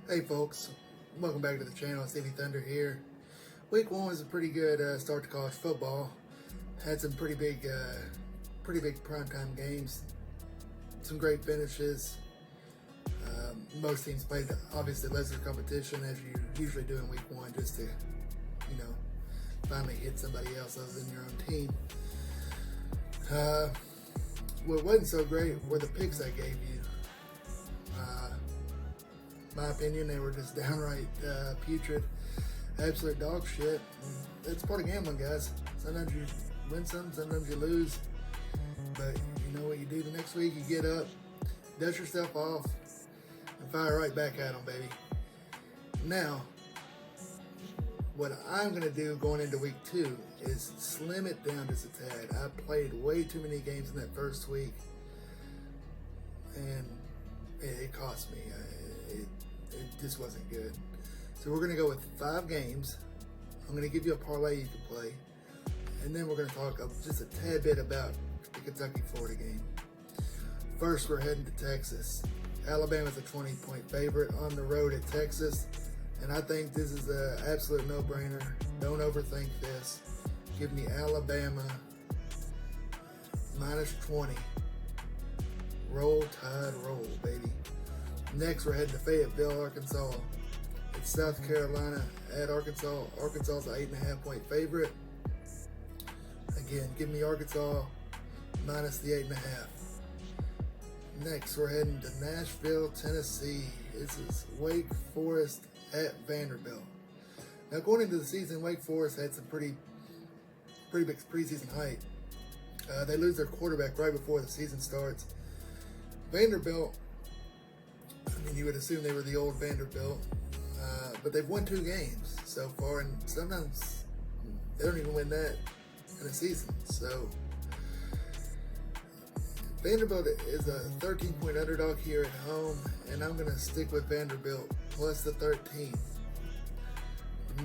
Hey folks, welcome back to the channel. Stevie Thunder here. Week 1 was a pretty good start to college football. Had some pretty big primetime games. Some great finishes. Most teams played obviously lesser competition as you usually do in week 1, just to, finally hit somebody else other than your own team. What wasn't so great were the picks I gave you. My opinion, they were just downright putrid, absolute dog shit. It's part of gambling, guys. Sometimes you win some, sometimes you lose. But you know what you do the next week? You get up, dust yourself off, and fire right back at them, baby. Now, what I'm going to do going into week 2 is slim it down just a tad. I played way too many games in that first week, and it cost me. It just wasn't good. So we're going to go with 5 games. I'm going to give you a parlay you can play, and then we're going to talk just a tad bit about the Kentucky-Florida game. First, we're heading to Texas. Alabama's a 20-point favorite on the road at Texas, and I think this is an absolute no-brainer. Don't overthink this. Give me Alabama minus 20. Roll Tide, roll, baby. Next, we're heading to Fayetteville, Arkansas. It's South Carolina at Arkansas. Arkansas is an 8.5-point favorite. Again, give me Arkansas minus the 8.5. Next, we're heading to Nashville, Tennessee. This is Wake Forest at Vanderbilt. Now, going into the season, Wake Forest had some pretty big preseason hype. They lose their quarterback right before the season starts. Vanderbilt, you would assume they were the old Vanderbilt, but they've won 2 games so far, and sometimes they don't even win that in a season. So Vanderbilt is a 13-point underdog here at home, and I'm going to stick with Vanderbilt plus the 13.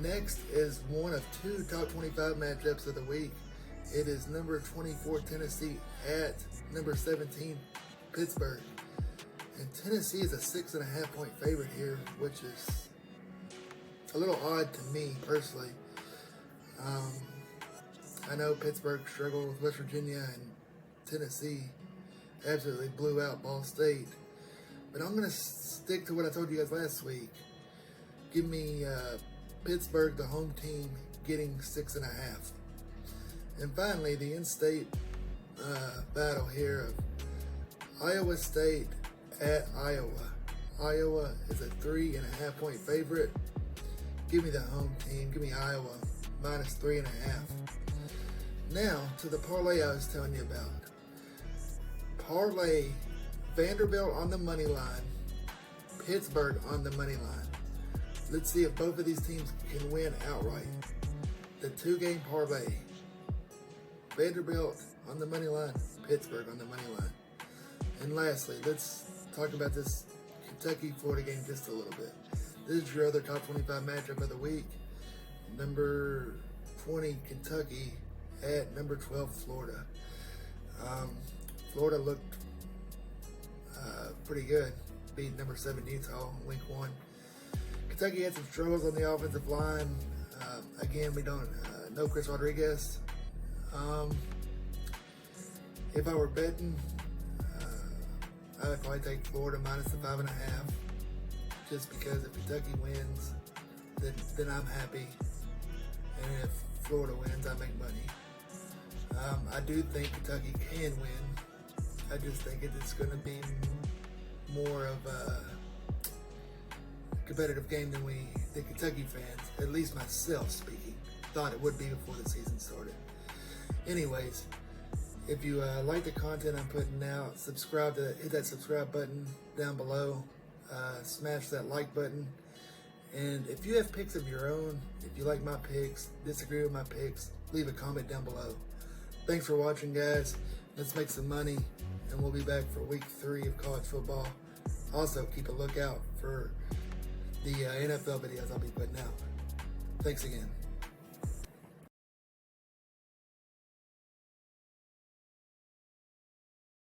Next is one of 2 top 25 matchups of the week. It is number 24 Tennessee at number 17 Pittsburgh. And Tennessee is a 6.5-point favorite here, which is a little odd to me personally. I know Pittsburgh struggled with West Virginia, and Tennessee absolutely blew out Ball State. But I'm going to stick to what I told you guys last week. Give me Pittsburgh, the home team, getting 6.5. And finally, the in-state battle here of Iowa State at Iowa. Iowa is a 3.5-point favorite. Give me the home team. Give me Iowa minus 3.5. Now to the parlay I was telling you about. Parlay Vanderbilt on the money line, Pittsburgh on the money line. Let's see if both of these teams can win outright. The 2-game parlay. Vanderbilt on the money line, Pittsburgh on the money line. And lastly, let's talk about this Kentucky-Florida game just a little bit. This is your other top 25 matchup of the week. Number 20 Kentucky at number 12 Florida. Florida looked pretty good, beat number 7 Utah in week 1. Kentucky had some struggles on the offensive line. Again, we don't know Chris Rodriguez. If I were betting, I would probably take Florida minus the 5.5, just because if Kentucky wins, then I'm happy, and if Florida wins, I make money. I do think Kentucky can win. I just think it's going to be more of a competitive game than the Kentucky fans, at least myself speaking, thought it would be before the season started. Anyways, if you like the content I'm putting out, hit that subscribe button down below, smash that like button, and if you have picks of your own, if you like my picks, disagree with my picks, leave a comment down below. Thanks for watching, guys. Let's make some money, and we'll be back for week 3 of college football. Also, keep a lookout for the NFL videos I'll be putting out. Thanks again.